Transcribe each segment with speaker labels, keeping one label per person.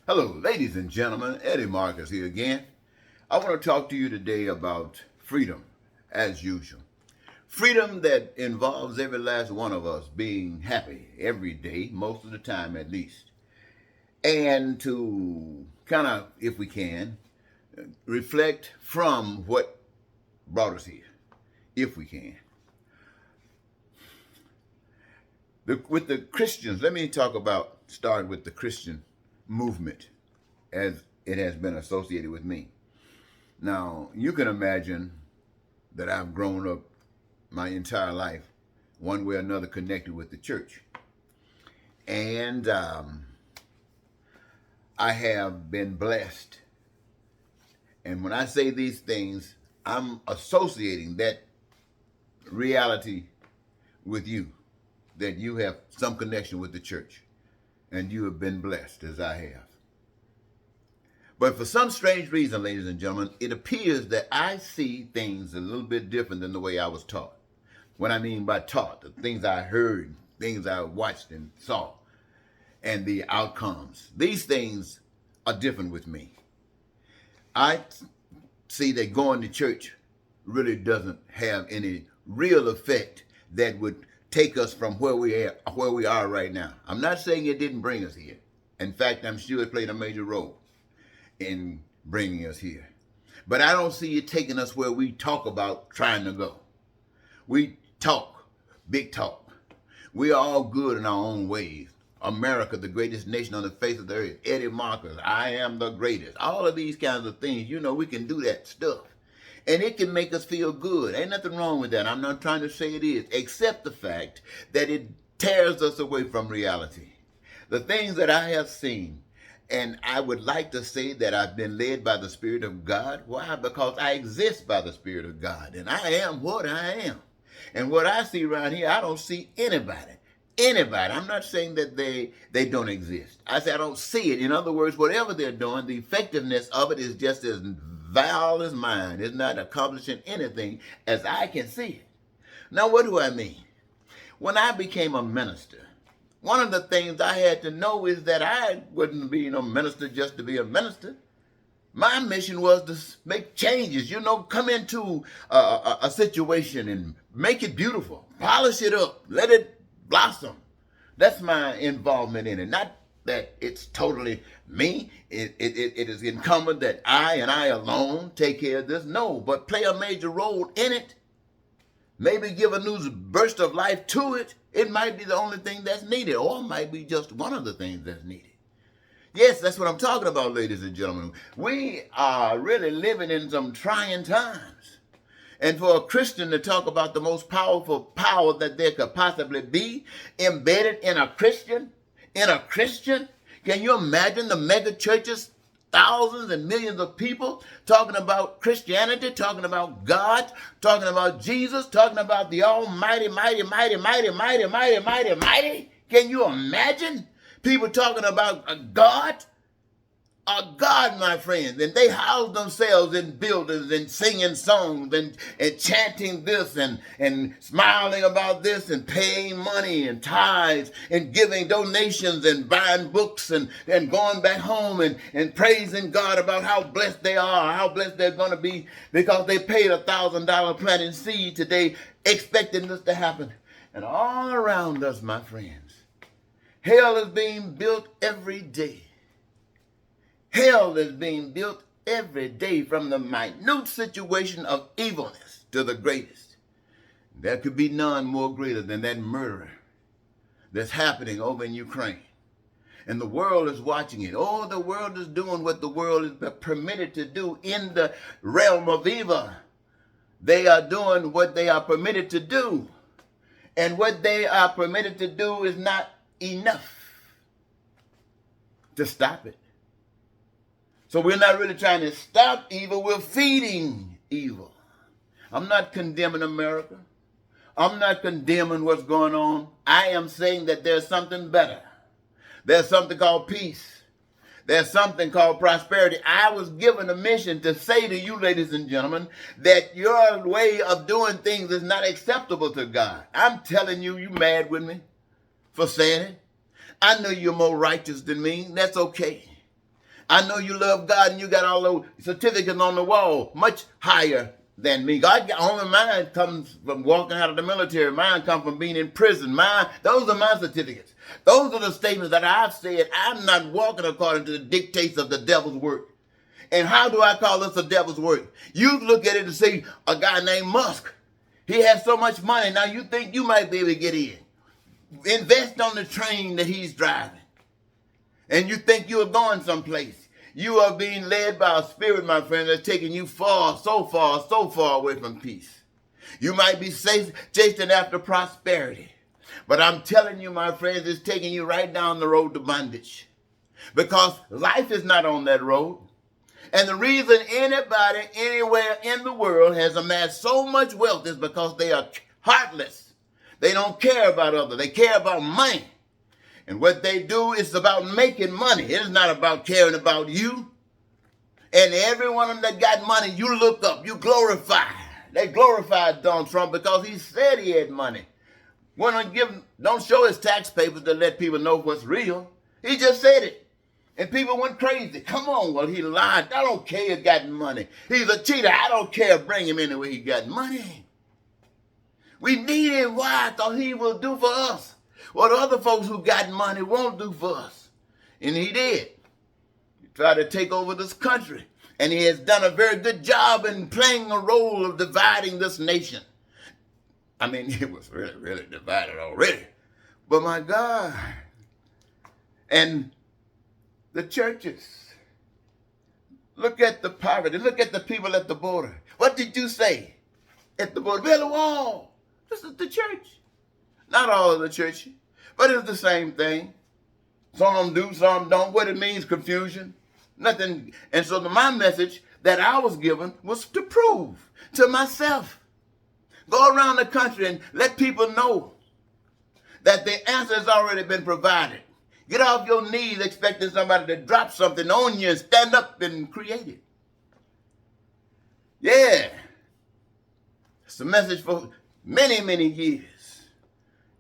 Speaker 1: Hello, ladies and gentlemen. Eddie Marcus here again. I want to talk to you today about freedom, as usual. Freedom that involves every last one of us being happy every day, most of the time at least. And to kind of, if we can, reflect from what brought us here, if we can. With the Christians, let me start with the Christian movement as it has been associated with me. Now, you can imagine that I've grown up my entire life, one way or another, connected with the church. And I have been blessed. And when I say these things, I'm associating that reality with you, that you have some connection with the church, and you have been blessed as I have. But for some strange reason, ladies and gentlemen, it appears that I see things a little bit different than the way I was taught. What I mean by taught, the things I heard, things I watched and saw, and the outcomes. These things are different with me. I see that going to church really doesn't have any real effect that would take us from where we are right now. I'm not saying it didn't bring us here. In fact, I'm sure it played a major role in bringing us here. But I don't see it taking us where we talk about trying to go. We talk, big talk. We are all good in our own ways. America, the greatest nation on the face of the earth. Eddie Marcus, I am the greatest. All of these kinds of things, we can do that stuff. And it can make us feel good. Ain't nothing wrong with that. I'm not trying to say it is, except the fact that it tears us away from reality. The things that I have seen, and I would like to say that I've been led by the Spirit of God. Why? Because I exist by the Spirit of God, and I am what I am. And what I see around here, I don't see anybody. I'm not saying that they don't exist. I say I don't see it. In other words, whatever they're doing, the effectiveness of it is just as vile as mine. It's not accomplishing anything as I can see it. Now, what do I mean? When I became a minister, one of the things I had to know is that I wouldn't be no minister just to be a minister. My mission was to make changes, come into a situation and make it beautiful, polish it up, let it blossom. That's my involvement in it. Not that it's totally me. It is incumbent that I and I alone take care of this. No, but play a major role in it. Maybe give a new burst of life to it. It might be the only thing that's needed, or it might be just one of the things that's needed. Yes, that's what I'm talking about, ladies and gentlemen. We are really living in some trying times. And for a Christian to talk about the most powerful power that there could possibly be embedded in a Christian, can you imagine the mega churches, thousands and millions of people talking about Christianity, talking about God, talking about Jesus, talking about the almighty, mighty, mighty, mighty, mighty, mighty, mighty, mighty? Can you imagine people talking about a God? A God, my friends, and they house themselves in buildings and singing songs and chanting this and smiling about this and paying money and tithes and giving donations and buying books and going back home and praising God about how blessed they are, how blessed they're going to be because they paid $1,000 planting seed today expecting this to happen. And all around us, my friends, hell is being built every day. Hell is being built every day, from the minute situation of evilness to the greatest. There could be none more greater than that murder that's happening over in Ukraine. And the world is watching it. Oh, the world is doing what the world is permitted to do in the realm of evil. They are doing what they are permitted to do. And what they are permitted to do is not enough to stop it. So we're not really trying to stop evil, we're feeding evil. I'm not condemning America. I'm not condemning what's going on. I am saying that there's something better. There's something called peace. There's something called prosperity. I was given a mission to say to you, ladies and gentlemen, that your way of doing things is not acceptable to God. I'm telling you, you mad with me for saying it? I know you're more righteous than me. That's okay. I know you love God and you got all those certificates on the wall, much higher than me. God, only mine comes from walking out of the military. Mine comes from being in prison. Those are my certificates. Those are the statements that I've said. I'm not walking according to the dictates of the devil's work. And how do I call this a devil's work? You look at it and see a guy named Musk. He has so much money. Now you think you might be able to get in. Invest on the train that he's driving. And you think you are going someplace. You are being led by a spirit, my friend, that's taking you so far away from peace. You might be chasing after prosperity. But I'm telling you, my friends, it's taking you right down the road to bondage. Because life is not on that road. And the reason anybody, anywhere in the world has amassed so much wealth is because they are heartless. They don't care about others. They care about money. And what they do is about making money. It is not about caring about you. And every one of them that got money, you look up, you glorify. They glorified Donald Trump because he said he had money. Don't show his tax papers to let people know what's real. He just said it. And people went crazy. Come on, well, he lied. I don't care he got money. He's a cheater. I don't care. Bring him anyway. He got money. We need him. Why? Because he will do for us what other folks who got money won't do for us. And he did. He tried to take over this country. And he has done a very good job in playing a role of dividing this nation. I mean, it was really, really divided already. But my God. And the churches. Look at the poverty. Look at the people at the border. What did you say at the border? Build a wall. This is the church. Not all of the church, but it's the same thing. Some do, some don't. What it means, confusion. Nothing. And so my message that I was given was to prove to myself. Go around the country and let people know that the answer has already been provided. Get off your knees expecting somebody to drop something on you and stand up and create it. Yeah. It's a message for many, many years.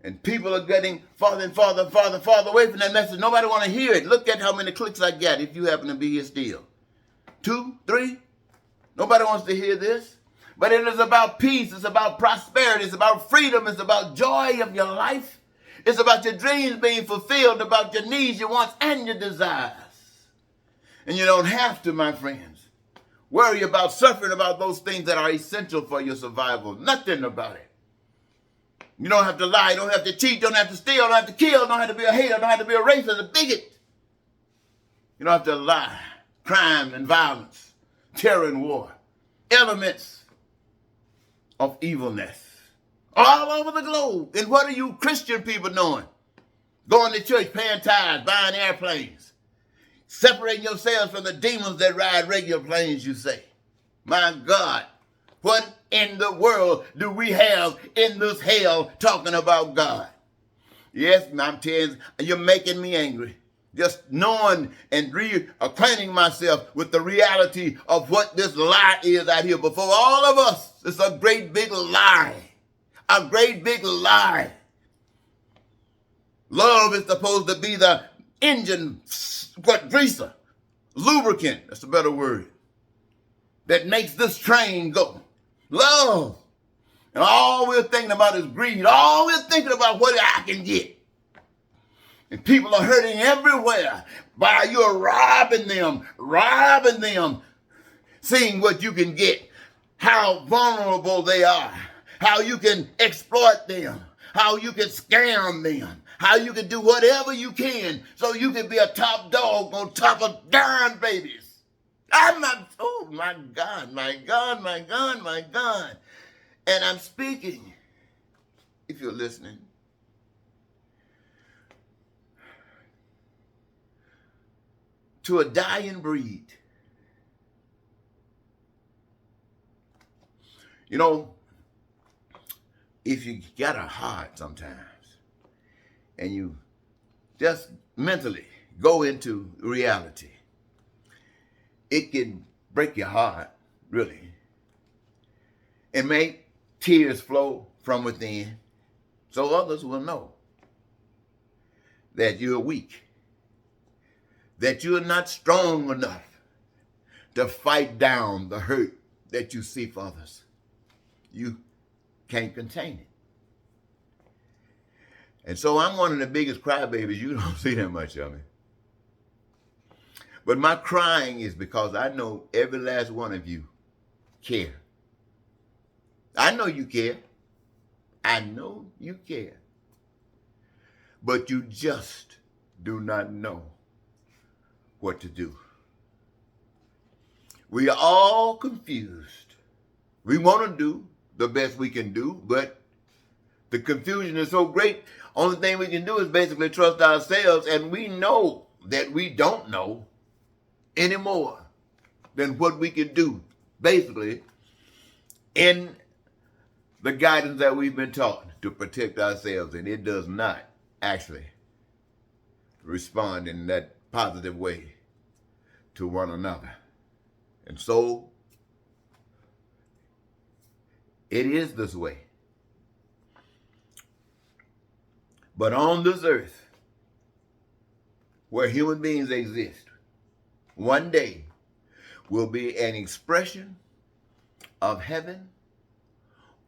Speaker 1: And people are getting farther and farther away from that message. Nobody want to hear it. Look at how many clicks I got if you happen to be here still. 2, 3. Nobody wants to hear this. But it is about peace. It's about prosperity. It's about freedom. It's about joy of your life. It's about your dreams being fulfilled, about your needs, your wants, and your desires. And you don't have to, my friends, worry about suffering about those things that are essential for your survival. Nothing about it. You don't have to lie. You don't have to cheat. You don't have to steal. You don't have to kill. You don't have to be a hater. You don't have to be a racist, a bigot. You don't have to lie. Crime and violence, terror and war, elements of evilness. All over the globe. And what are you Christian people doing? Going to church, paying tithes, buying airplanes, separating yourselves from the demons that ride regular planes, you say. My God, what in the world do we have in this hell talking about God? Yes, I'm telling you, you're making me angry. Just knowing and reacquainting myself with the reality of what this lie is out here before all of us. It's a great big lie. A great big lie. Love is supposed to be the engine, greaser, lubricant, that's a better word, that makes this train go. Love. And all we're thinking about is greed. All we're thinking about what I can get. And people are hurting everywhere while you're robbing them, seeing what you can get, how vulnerable they are. How you can exploit them, how you can scam them, how you can do whatever you can so you can be a top dog on top of darn babies. Oh my God, my God, my God, my God. And I'm speaking, if you're listening, to a dying breed. You know, if you got a heart sometimes and you just mentally go into reality, it can break your heart, really, and make tears flow from within so others will know that you're weak, that you're not strong enough to fight down the hurt that you see for others. You can't contain it. And so I'm one of the biggest crybabies. You don't see that much of me. But my crying is because I know every last one of you care. I know you care. I know you care. But you just do not know what to do. We are all confused. We want to do the best we can do, but the confusion is so great. Only thing we can do is basically trust ourselves, and we know that we don't know any more than what we can do, basically, in the guidance that we've been taught to protect ourselves, and it does not actually respond in that positive way to one another. And so, it is this way. But on this earth, where human beings exist, one day will be an expression of heaven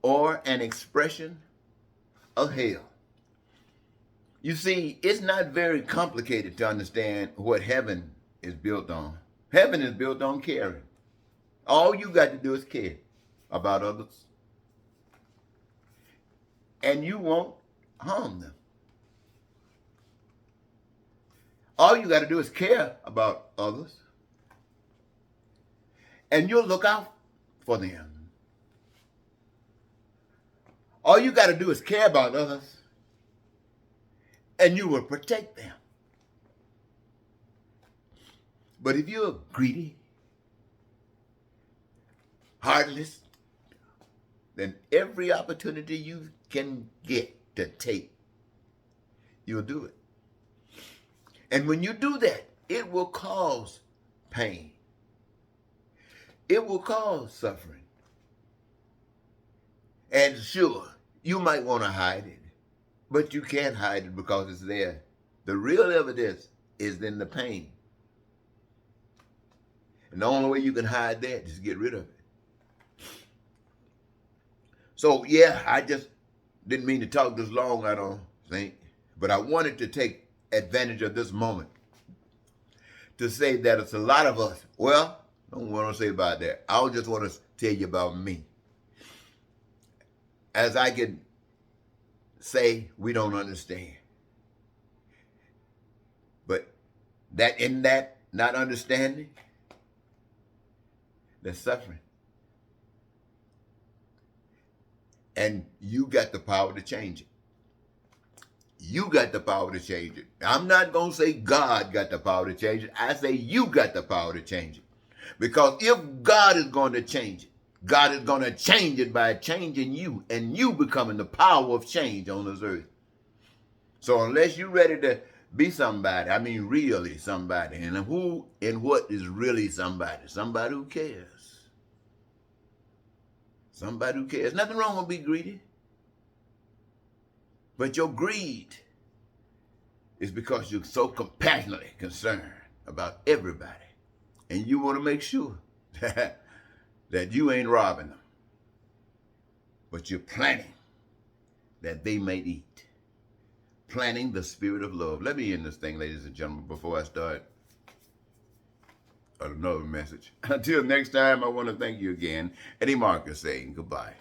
Speaker 1: or an expression of hell. You see, it's not very complicated to understand what heaven is built on. Heaven is built on caring. All you got to do is care about others. And you won't harm them. All you got to do is care about others. And you'll look out for them. All you got to do is care about others. And you will protect them. But if you're greedy, heartless, then every opportunity you can get to take, you'll do it. And when you do that, it will cause pain. It will cause suffering. And sure, you might want to hide it, but you can't hide it because it's there. The real evidence is in the pain. And the only way you can hide that is to get rid of it. So, yeah, I just didn't mean to talk this long, I don't think. But I wanted to take advantage of this moment to say that it's a lot of us. Well, I don't want to say about that. I just want to tell you about me. As I can say, we don't understand. But that in that not understanding, there's suffering. And you got the power to change it. You got the power to change it. I'm not going to say God got the power to change it. I say you got the power to change it. Because if God is going to change it, God is going to change it by changing you and you becoming the power of change on this earth. So unless you're ready to be somebody, I mean really somebody, and who and what is really somebody? Somebody who cares. Somebody who cares. Nothing wrong with being greedy. But your greed is because you're so compassionately concerned about everybody. And you want to make sure that you ain't robbing them. But you're planning that they may eat. Planning the spirit of love. Let me end this thing, ladies and gentlemen, before I start another message. Until next time, I want to thank you again. Eddie Marcus saying goodbye.